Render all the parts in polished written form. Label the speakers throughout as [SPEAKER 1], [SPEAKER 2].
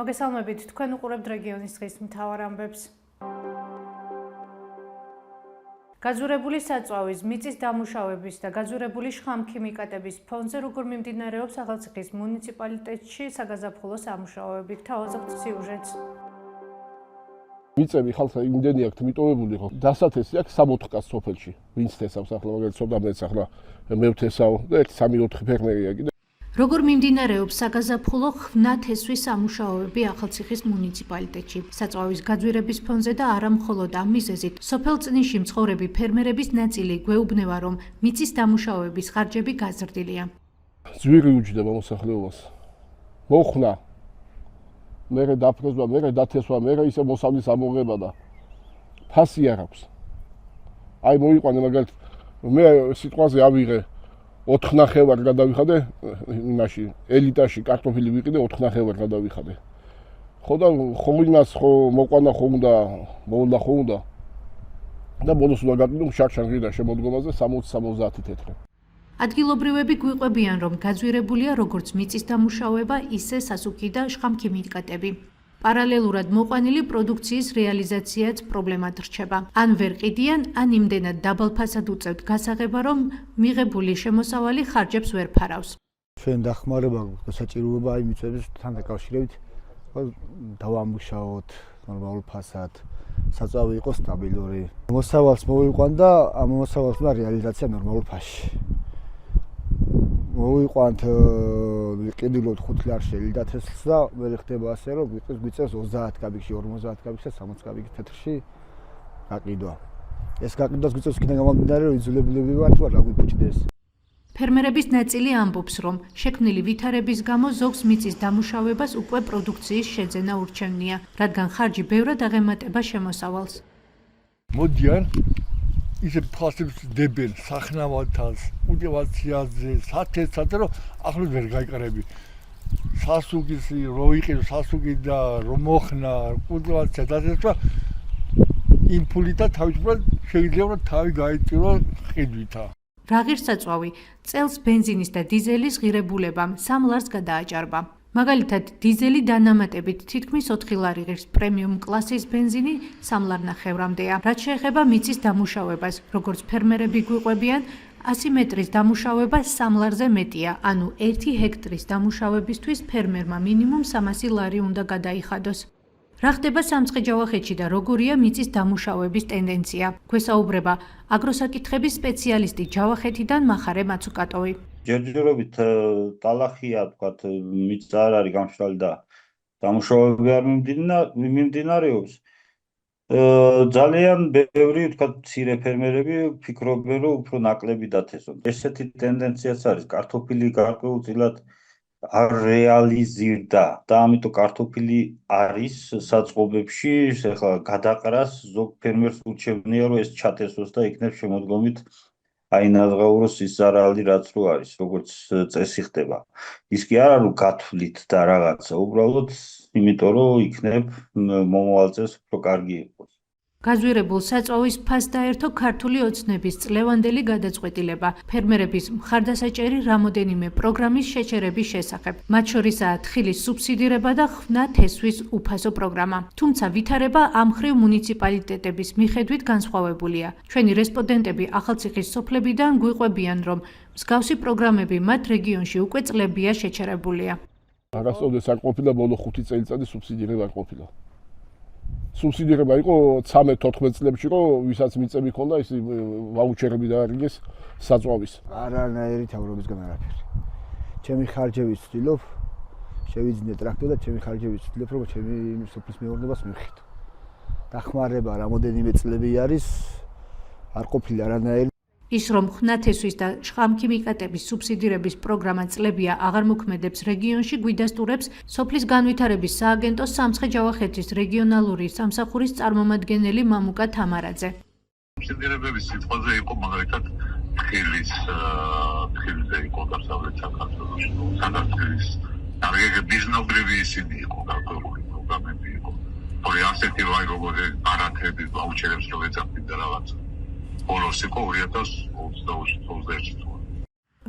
[SPEAKER 1] მოგესალმებით, თქვენ უყურებთ რეგიონის დღის მთავარ ამბებს. გაძვირებული საწვავის, მიწის დამუშავების და გაძვირებული შხამქიმიკატების ფონზე როგორ მიმდინარეობს ახალციხის მუნიციპალიტეტში საგაზაფხულო სამუშაოები. თავაზობთ სიუჟეტს.
[SPEAKER 2] მიწები ხალხს იმდენი აქვთ მიტოვებული, ხო? დასათესი აქვს 3-4 კაც სოფელში. ვინც თესავს ახლა, მაგალითად, სოდამნეც ახლა მე ვთესავ და 1-3-4 ფერმერია კიდე.
[SPEAKER 1] როგორ მიმდინარეობს საგაზაფხულო ხვნათესვის სამუშაოები ახალციხის მუნიციპალიტეტში. საწვავის გაძვირების ფონზე და არა მხოლოდ ამ მიზეზით, სოფელწნისში მცხოვრები ფერმერების ნაწილი გვეუბნება, რომ მიწის დამუშავების ხარჯები გაზრდილია.
[SPEAKER 2] ძვირი უჯდება მოსახლეობას. მოხნა. მერე დაფრესვა, მერე დათესვა, მერე ისე მოსავლის ამოღება და ფასი არ აქვს. აი მოიყვანე მაგალითად მე სიტყვაზე ავიღე 4 ნახევარ გადავიხადე იმაში ელიტაში კარტოფილი ვიყიდე 4 ნახევარ გადავიხადე. ხო და ხო იმას ხო მოყვანა ხო უნდა მოვლა ხო უნდა და ბონუს უნდა გაყიდო შარშანღირდა შემოდგომაზე 60-70 თეთრი.
[SPEAKER 1] ადგილობრივები გვიყვებიან, რომ გაძვირებულია როგორც მიწის დამუშავება, ისე სასუქი და შხამქიმიკატები. პარალელურად მოყვანილი პროდუქციის რეალიზაციაც პრობლემად რჩება. ან ვერ ყიდიან, ან იმდენად დაბალ ფასად უწევთ გასაღება, რომ მიღებული შემოსავალი ხარჯებს ვერ ფარავს.
[SPEAKER 3] ჩვენ დახმარება საჭიროება აი მიწებისთან დაკავშირებით დავამუშაოთ ნორმალურ ფასად, საწვავი იყოს სტაბილური. მოსავალს მოვიყვან და ამ მოსავალს და რეალიზაცია ნორმალურ ფასში. მოვიყვანთ ვიყიდულოთ 5 ლარში ელიტათესლს და მე ხდება ასე რომ გვიწევს 30 კაბიკში, 50 კაბიკში და 60 კაბიკი თეთრში გაყიდვა. ეს გაყიდვას გვიწევს იქიდან გამომდინარე რომ იძულებლები ვართ თუ არა გვიფუჭდეს.
[SPEAKER 1] ფერმერების ნაწილი ამბობს, რომ შექმნილი ვითარების გამო ზოგს მიწის დამუშავებას უკვე პროდუქციის შეძენა ურჩევნია, რადგან ხარჯი ბევრად აღემატება შემოსავალს.
[SPEAKER 4] მოდიან ისე ფასებს დებენ სახნავათას, უტივაციაზე, სათესად, რომ ახლოს ვერ გაიყარები. სასუქის რო იყიდო, სასუქი და რო მოხნა, უტივაცია დაწესვა იმ ფულით და თავისუფლად შეიძლება რომ თავი გაიწირო ყიდვითა.
[SPEAKER 1] რა ღირს საწვავი, წელს ბენზინის და დიზელის ღირებულებამ 3 ლარს გადააჭარბა. მაგალითად, დიზელი დანამატებით თითქმის 4 ლარი ღირს, პრემიუმ კლასის ბენზინი 3 ლარნახევრამდეა. რაც შეეხება მიწის დამუშავებას, როგორც ფერმერები გვიყვებიან, 100 მეტრის დამუშავება 3 ლარზე მეტია, ანუ 1 ჰექტრის დამუშავებისთვის ფერმერმა მინიმუმ 300 ლარი უნდა გადაიხადოს. რა ხდება სამცხე-ჯავახეთში და როგორია მიწის დამუშავების ტენდენცია? გვესაუბრება აგროსაკითხების სპეციალისტი ჯავახეთიდან მახარე მაცუკატოვი.
[SPEAKER 5] ჯერჯერობით ტალახია, თქვათ, მიწა არ არის გამშრალი და დამუშავებები არ მიმდინარეობს. ძალიან ბევრი, თქვათ, მცირე ფერმერები ფიქრობენ, რომ უფრო ნაკლები დათესონ. ესეთი ტენდენციაც არის. კარტოფილი გარკვეულწილად არ რეალიზირდა და ამიტომ კარტოფილი არის საწყობებში, ახლა გადაყრას ზოგ ფერმერს ურჩევნია, რომ ეს ჩათესოს და იქნებ შემოდგომით აი ნაზღაუროს ის ზარალი რაც რო არის, როგორც წესი ხდება. ის კი არა რომ გათვლით და რაღაცა, უბრალოდ იმიტომ რომ იქნებ მომავალ წელს უფრო კარგი იყოს.
[SPEAKER 1] გაძვირებულ საწვავის ფასდაერთო ქართული ოცნების წლევანდელი გადაწყვეტილება ფერმერების მხარდასაჭერი რამოდენიმე პროგრამის შეჩერების შესახებ. მათ შორისაა თხილის სუბსიდირება და ხვნათესვის უფასო პროგრამა. თუმცა ვითარება ამ მხრივ მუნიციპალიტეტების მიხედვით განსხვავებულია. ჩვენი რესპონდენტები ახალციხის სოფლებიდან გვიყვებიან, რომ მსგავსი პროგრამები მათ რეგიონში უკვე წლებია შეჩერებულია.
[SPEAKER 2] არასოდეს არ ყოფილა ბოლო 5 წელიწადი სუბსიდირება არ ყოფილა. სუბსიდირება იყო 13-14 წლებში, რომ ვისაც მიწები ჰქონდა, ის ვაუჩერები დაარიგეს საწვავის.
[SPEAKER 3] არანაირი თავრობისგან არაფერი. ჩემი ხარჯები ვცდილობ, შევიძინე ტრაქტორი და ჩემი ხარჯები ვცდილობ, რომ ჩემი სოფლის მეურნეობას მივხიდო. დახმარება რამოდენიმე წლები არის, არ ყოფილა არანაირი.
[SPEAKER 1] ის რომ ხვნათესვის და შხამქიმიკატების სუბსიდირების პროგრამა წლებია აღარ მოქმედებს რეგიონში, გვიდასტურებს სოფლის განვითარების სააგენტოს სამცხე-ჯავახეთის რეგიონალური სამსახურის წარმომადგენელი მამუკა თამარაძე.
[SPEAKER 6] სუბსიდირებების სიტყვაზე იყო მაგალითად თხილიზე იყო დასავლეთ საქართველოს სადაც ის ბიზნესობრივი ისინი იყო გარკვეული პროგრამები იყო. ორი ასეთი ვაი როგორი არათები ვაუჩერებს რო ეძახით და რაღაც. ბოლოს იყო 2021 წელი.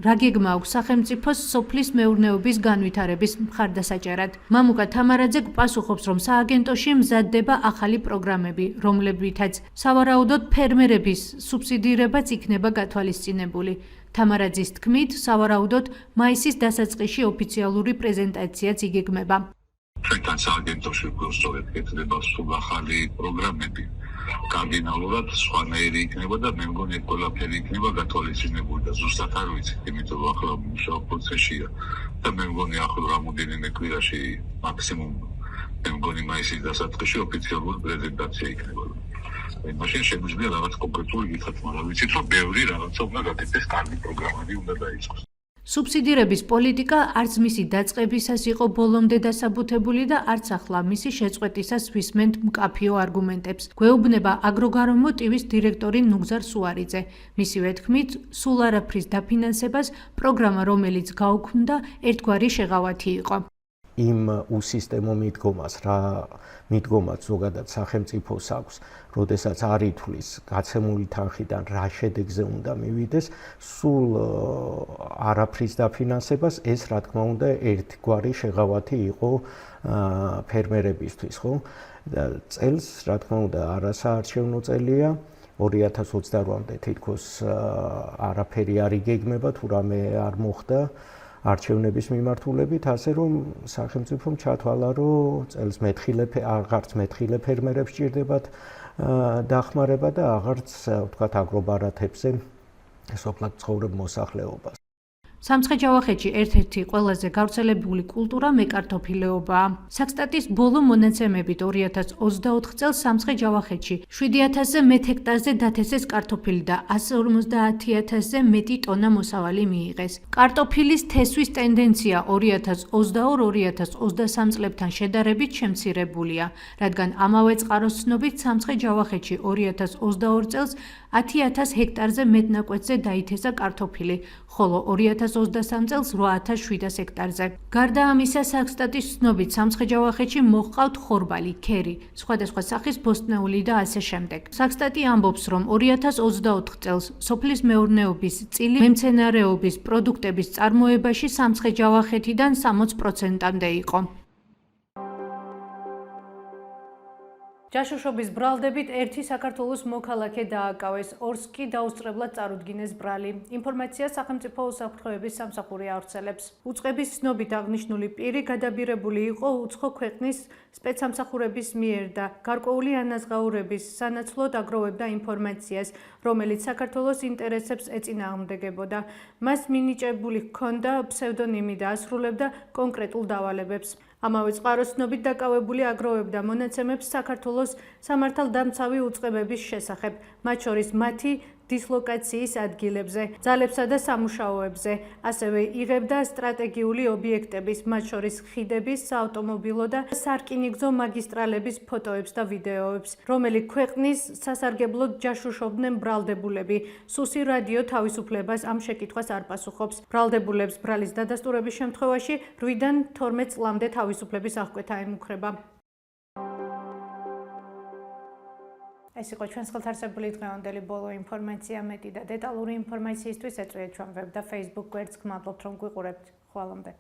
[SPEAKER 1] რა გეგმა აქვს სახელმწიფოს სოფლის მეურნეობის განვითარების მხარდასაჭერად. მამუკა თამარაძე პასუხობს, რომ სააგენტოში მზადდება ახალი პროგრამები, რომლებითაც სავარაუდოდ ფერმერების სუბსიდირებაც იქნება გათვალისწინებული. თამარაძის თქმით, სავარაუდოდ მაისის დასაწყისში ოფიციალური პრეზენტაციაც იგეგმება.
[SPEAKER 6] ჩვენთან სააგენტოში სწორედ ეკეთება სულ ახალი პროგრამები. კარდინალურად სხვანაირი იქნება და მე მგონი ყველაფერი იქნება გათვალისწინებული და ზუსტად არ ვიცი, იმიტომ რომ ახლა მუშაობ პროცესშია და მე მგონი ახლა რამოდენიმე კვირაში მაქსიმუმ მე მგონი მაისის დასაწყისში ოფიციალური პრეზენტაცია იქნება. მაშინ შეგვიძლია რაღაც კონკრეტული გითხრათ, მაგრამ ვიცით რომ ბევრი რაღაცა უნდა გაკეთდეს, კარგი პროგრამები უნდა დაიწყოს.
[SPEAKER 1] სუბსიდირების პოლიტიკა არც მისი დაწყებისას იყო ბოლომდე დასაბუთებული და არც ახლა მისი შეწყვეტისას ვისმენთ მკაფიო არგუმენტებს. გვეუბნება აგროგარემო ტივის დირექტორი ნუგზარ სუარიძე. მისივე თქმით, სულ არაფრის დაფინანსებას პროგრამა, რომელიც გაუქმდა, ერთგვარი შეღავათი იყო.
[SPEAKER 7] იმ უსისტემო მიდგომას, რა მიდგომაც ზოგადად სახელმწიფოს აქვს, როდესაც არ ითვლის გაცემული თანხიდან რა შედეგზე უნდა მივიდეს, სულ არაფრის დაფინანსებას, ეს რა თქმა უნდა ერთგვარი შეღავათი იყო ფერმერებისთვის, ხო? წელს რა თქმა უნდა არასაარჩევნო წელია. 2028-მდე თითქოს არაფერი არ იგეგმება, თუ რამე არ მოხდა არჩევნების მიმართულებით, ასე რომ სახელმწიფომ ჩათვალა, რომ წელს აღარც მეთხილე ფერმერებს სჭირდებათ დახმარება და აღარც ვთქვათ აგრობარათებზე სოფლად ცხოვრებ მოსახლეობას.
[SPEAKER 1] სამცხე-ჯავახეთში ერთ-ერთი ყველაზე გავრცელებული კულტურა მეკარტოფილეობაა. საქსტატის ბოლო მონაცემებით 2024 წელს სამცხე-ჯავახეთში 7000-ზე მეტ ჰექტარზე დათესეს კარტოფილი და 150.000-ზე მეტი ტონა მოსავალი მიიღეს. კარტოფილის თესვის ტენდენცია 2022-2023 წლებთან შედარებით შემცირებულია, რადგან ამავე წყაროს ცნობით სამცხე-ჯავახეთში 2022 წელს 10.000 ჰექტარზე მეტნაკვეთზე დაითესა კარტოფილი, ხოლო 2023 წელს 8.700 ჰექტარზე. გარდა ამისა, საქსტატის ცნობით სამცხე-ჯავახეთში მოჰყავთ ხორბალი, ქერი, სხვადასხვა სახის ბოსტნეული და ასე შემდეგ. საქსტატი ამბობს, რომ 2024 წელს სოფლის მეურნეობის წილი მემცენარეობის პროდუქტების წარმოებაში სამცხე-ჯავახეთიდან 60%-მდე იყო. ჯაშუშობის ბრალდებით ერთი საქართველოს მოქალაქე დააკავეს, ორს კი დაუსწრებლად წარუდგინეს ბრალი. ინფორმაცია სახელმწიფო უსაფრთხოების სამსახური ავრცელებს. უწყების ცნობით აღნიშნული პირი გადაბირებული იყო უცხო ქვეყნის სპეცსამსახურების მიერ და გარკვეული ანაზღაურების სანაცვლოდ აგროვებდა ინფორმაციას, რომელიც საქართველოს ინტერესებს ეწინააღმდეგებოდა. მას მინიჭებული ჰქონდა ფსევდონიმი და ასრულებდა კონკრეტულ დავალებებს. ამავე წყაროს ცნობით დაკავებული აგროვებდა მონაცემებს საქართველოს სამართალდამცავი უწყებების შესახებ, მათ შორის მათი დისლოკაციის ადგილებზე, ძალებსა და სამუშაოებზე, ასევე იღებდა სტრატეგიული ობიექტების, მათ შორის ხიდების, საავტომობილო და სარკინიგზო მაგისტრალების ფოტოებს და ვიდეოებს, რომელი ქვეყნის სასარგებლოდ ჯაშუშობდნენ ბრალდებულები. სუსი რადიო თავისუფლებას ამ შეკითხვას არ პასუხობს. ბრალდებულებს ბრალის დადასტურების შემთხვევაში 8-დან 12 წლამდე თავისუფლების აღკვეთა ემუქრება. ეს იყო ჩვენს ხელთარსებული დღევანდელი ბოლო ინფორმაცია. მეტი და დეტალური ინფორმაციისთვის ეწვიეთ ჩვენ ვებ და Facebook გვერდს. გმადლობთ რომ გვიყურებთ. ხვალამდე.